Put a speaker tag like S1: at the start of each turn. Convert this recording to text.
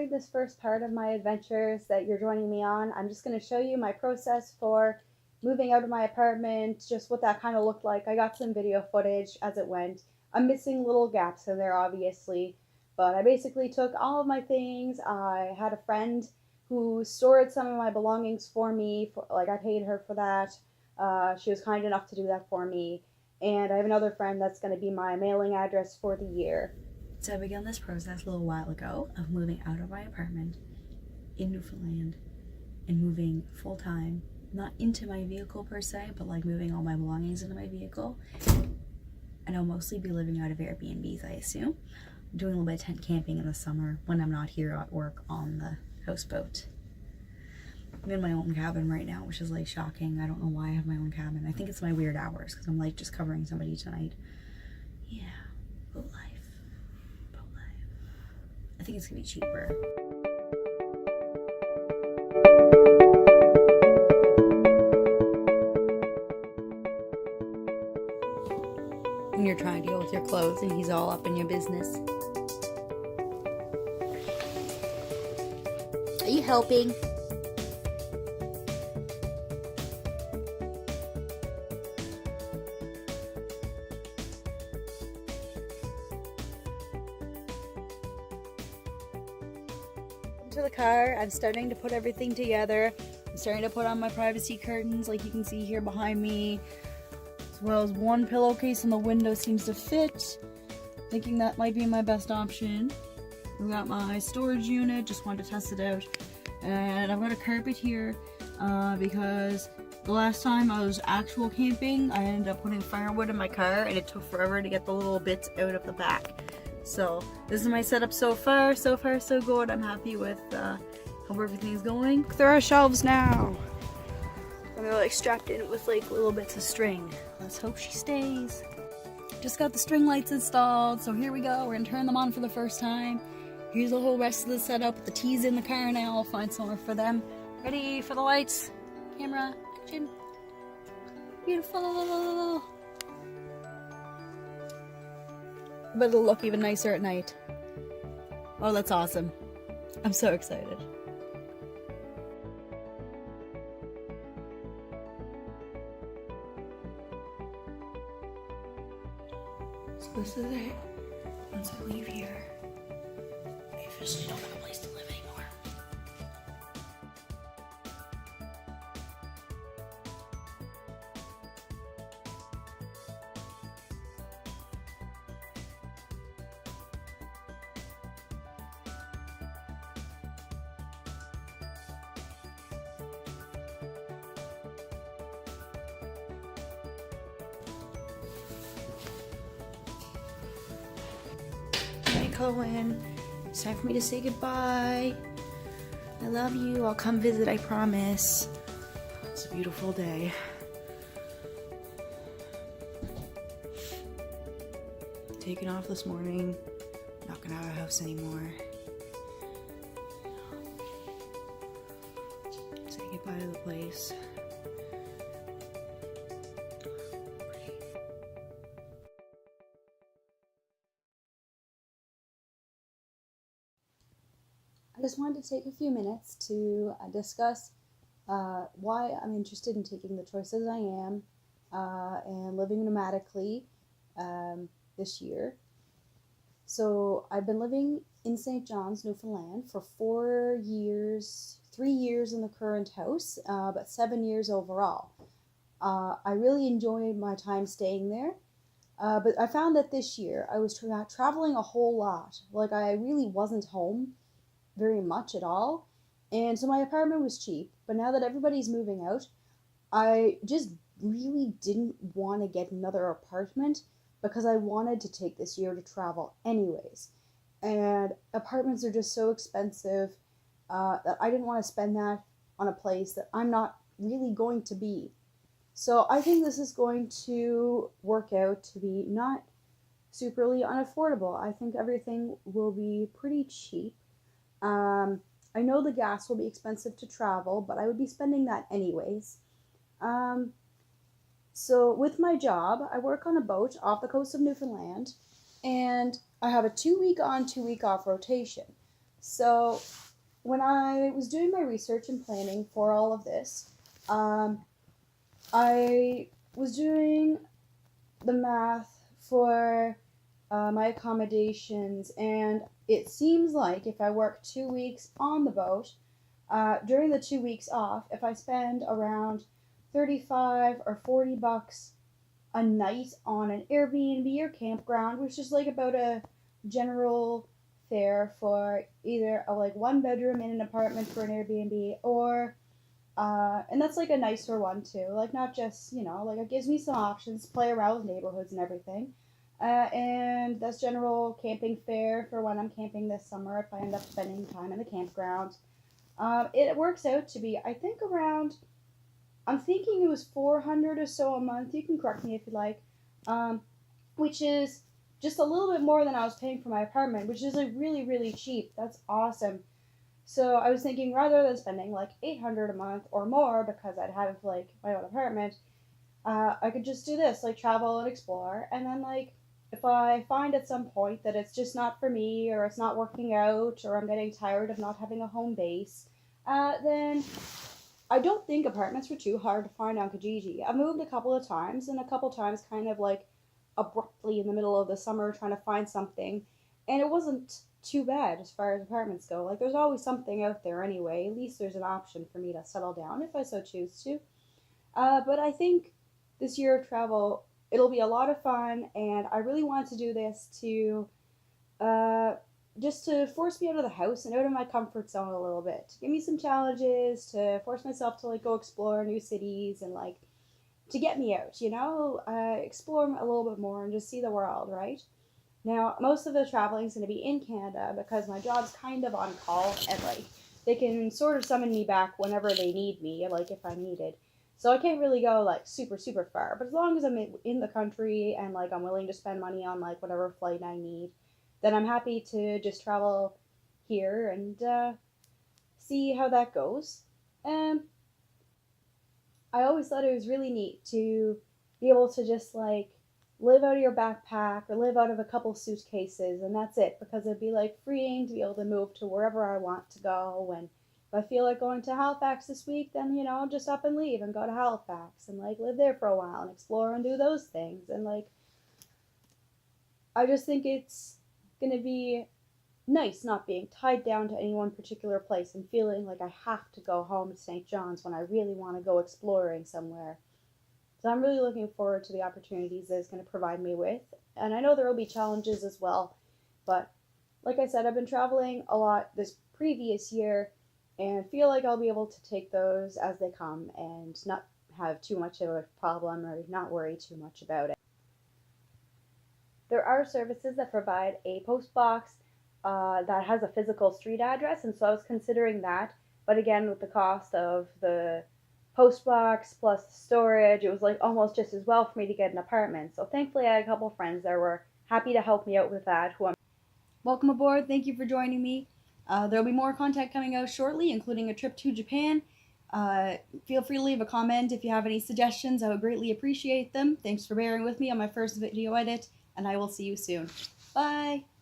S1: during this first part of my adventures that you're joining me on, I'm just going to show you my process for moving out of my apartment, just what that kind of looked like. I got some video footage as it went. I'm missing little gaps in there, obviously, but I basically took all of my things. I had a friend who stored some of my belongings for me. Like, I paid her for that. She was kind enough to do that for me. And I have another friend that's going to be my mailing address for the year.
S2: So I began this process a little while ago of moving out of my apartment in Newfoundland and moving full-time, not into my vehicle per se, but like moving all my belongings into my vehicle. And I'll mostly be living out of Airbnbs, I assume. I'm doing a little bit of tent camping in the summer when I'm not here at work on the houseboat. I'm in my own cabin right now, which is like shocking. I don't know why I have my own cabin. I think it's my weird hours because I'm like just covering somebody tonight. Yeah, boat life. I think it's gonna be cheaper. When you're trying to deal with your clothes and he's all up in your business. Are you helping? To the car, I'm starting to put everything together. I'm starting to put on my privacy curtains like you can see here behind me, as well as one pillowcase in the window seems to fit. Thinking that might be my best option. I've got my storage unit, just wanted to test it out, and I've got a carpet here because the last time I was actual camping I ended up putting firewood in my car and it took forever to get the little bits out of the back. So this is my setup so far so good. I'm happy with how everything's going. Look, there are shelves now. And they're like strapped in with like little bits of string. Let's hope she stays. Just got the string lights installed, so here we go. We're gonna turn them on for the first time. Here's the whole rest of the setup. The tea's in the car now. I'll find somewhere for them. Ready for the lights? Camera, action. Beautiful. But it'll look even nicer at night. Oh, that's awesome. I'm so excited. So this is it. Once I leave here, I officially don't have a place to live anymore. Cohen, it's time for me to say goodbye. I love you. I'll come visit, I promise. It's a beautiful day. Taking off this morning, not gonna have a house anymore. Say goodbye to the place.
S1: I just wanted to take a few minutes to discuss why I'm interested in taking the choices I am and living nomadically this year. So I've been living in St. John's, Newfoundland for 4 years, 3 years in the current house, but 7 years overall. I really enjoyed my time staying there. But I found that this year I was traveling a whole lot. Like, I really wasn't home very much at all. And so my apartment was cheap. But now that everybody's moving out, I just really didn't want to get another apartment because I wanted to take this year to travel anyways. And apartments are just so expensive that I didn't want to spend that on a place that I'm not really going to be. So I think this is going to work out to be not superly unaffordable. I think everything will be pretty cheap. I know the gas will be expensive to travel, but I would be spending that anyways. So with my job, I work on a boat off the coast of Newfoundland, and I have a 2-week on, 2-week off rotation. So when I was doing my research and planning for all of this, I was doing the math for my accommodations, and it seems like if I work 2 weeks on the boat, during the 2 weeks off, if I spend around 35 or $40 a night on an Airbnb or campground, which is like about a general fare for either a like one bedroom in an apartment for an Airbnb, or and that's like a nicer one too, like not just, like it gives me some options to play around with neighborhoods and everything. And that's general camping fare for when I'm camping this summer if I end up spending time in the campground. It works out to be, I think, around, I'm thinking it was 400 or so a month. You can correct me if you like. Which is just a little bit more than I was paying for my apartment, which is like really, really cheap. That's awesome. So I was thinking rather than spending like 800 a month or more because I'd have like my own apartment, I could just do this, like travel and explore. And then like if I find at some point that it's just not for me or it's not working out or I'm getting tired of not having a home base, then I don't think apartments were too hard to find on Kijiji. I moved a couple of times, and a couple times kind of like abruptly in the middle of the summer trying to find something, and it wasn't too bad as far as apartments go. Like there's always something out there anyway. At least there's an option for me to settle down if I so choose to. But I think this year of travel it'll be a lot of fun, and I really want to do this to uh, just to force me out of the house and out of my comfort zone a little bit. Give me some challenges to force myself to like go explore new cities and like to get me out, explore a little bit more and just see the world, right? Now, most of the traveling is going to be in Canada because my job's kind of on call and like they can sort of summon me back whenever they need me, like if I'm needed. So I can't really go like super super far, but as long as I'm in the country and like I'm willing to spend money on like whatever flight I need, then I'm happy to just travel here and see how that goes. And I always thought it was really neat to be able to just like live out of your backpack or live out of a couple suitcases and that's it, because it'd be like freeing to be able to move to wherever I want to go. And if I feel like going to Halifax this week, then just up and leave and go to Halifax and like live there for a while and explore and do those things. And like I just think it's gonna be nice not being tied down to any one particular place and feeling like I have to go home to St. John's when I really want to go exploring somewhere. So I'm really looking forward to the opportunities that it's going to provide me with. And I know there will be challenges as well. But like I said, I've been traveling a lot this previous year and feel like I'll be able to take those as they come and not have too much of a problem or not worry too much about it. There are services that provide a post box that has a physical street address, and so I was considering that. But again, with the cost of the post box plus the storage, it was like almost just as well for me to get an apartment. So thankfully, I had a couple friends that were happy to help me out with that. Who I'm welcome aboard. Thank you for joining me. There will be more content coming out shortly, including a trip to Japan. Feel free to leave a comment if you have any suggestions. I would greatly appreciate them. Thanks for bearing with me on my first video edit, and I will see you soon. Bye!